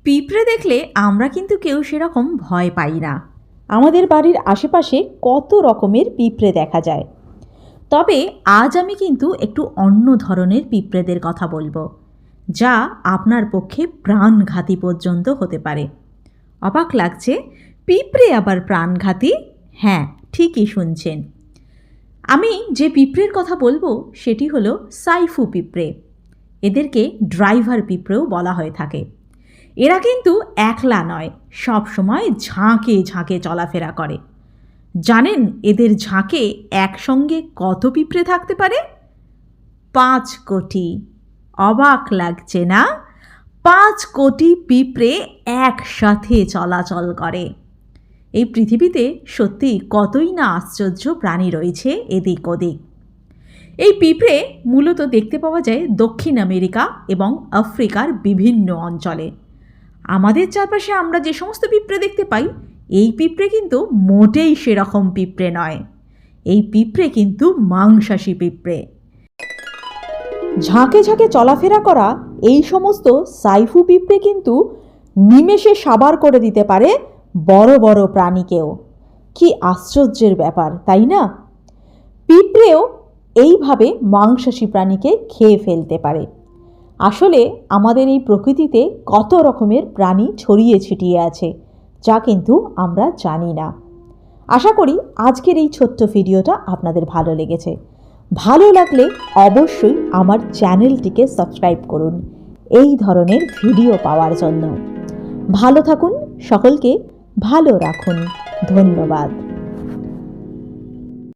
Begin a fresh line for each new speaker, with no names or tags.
পিঁপড়ে দেখলে আমরা কিন্তু কেউ সেরকম ভয় পাই না।
আমাদের বাড়ির আশেপাশে কত রকমের পিঁপড়ে দেখা যায়।
তবে আজ আমি কিন্তু একটু অন্য ধরনের পিঁপড়েদের কথা বলবো, যা আপনার পক্ষে প্রাণঘাতী পর্যন্ত হতে পারে। অবাক লাগছে, পিঁপড়ে আবার প্রাণঘাতী? হ্যাঁ, ঠিকই শুনছেন। আমি যে পিঁপড়ের কথা বলবো সেটি হলো সাইফু পিঁপড়ে। এদেরকে ড্রাইভার পিঁপড়েও বলা হয়ে থাকে। এরা কিন্তু একলা নয়, সব সময় ঝাঁকে ঝাঁকে চলাফেরা করে। জানেন এদের ঝাঁকে একসঙ্গে কত পিঁপড়ে থাকতে পারে? 5 কোটি। অবাক লাগছে না? 5 কোটি পিঁপড়ে একসাথে চলাচল করে। এই পৃথিবীতে সত্যি কতই না আশ্চর্য প্রাণী রয়েছে এদিক ওদিক। এই পিঁপড়ে মূলত দেখতে পাওয়া যায় দক্ষিণ আমেরিকা এবং আফ্রিকার বিভিন্ন অঞ্চলে। আমাদের চারপাশে আমরা যে সমস্ত পিঁপড়ে দেখতে পাই, এই পিঁপড়ে কিন্তু মোটেই সেরকম পিঁপড়ে নয়। এই পিঁপড়ে কিন্তু মাংসাশী পিঁপড়ে।
ঝাঁকে ঝাঁকে চলাফেরা করা এই সমস্ত সাইফু পিঁপড়ে কিন্তু নিমেষে সাবার করে দিতে পারে বড় বড় প্রাণীকেও। কি আশ্চর্যের ব্যাপার, তাই না? পিঁপড়েও এইভাবে মাংসাশী প্রাণীকে খেয়ে ফেলতে পারে। আসলে আমাদের এই প্রকৃতিতে কত রকমের প্রাণী ছড়িয়ে ছিটিয়ে আছে, যা কিন্তু আমরা জানি না। আশা করি আজকের এই ছোট্ট ভিডিওটা আপনাদের ভালো লেগেছে। ভালো লাগলে অবশ্যই আমার চ্যানেলটিকে সাবস্ক্রাইব করুন এই ধরনের ভিডিও পাওয়ার জন্য। ভালো থাকুন, সকলকে ভালো রাখুন। ধন্যবাদ।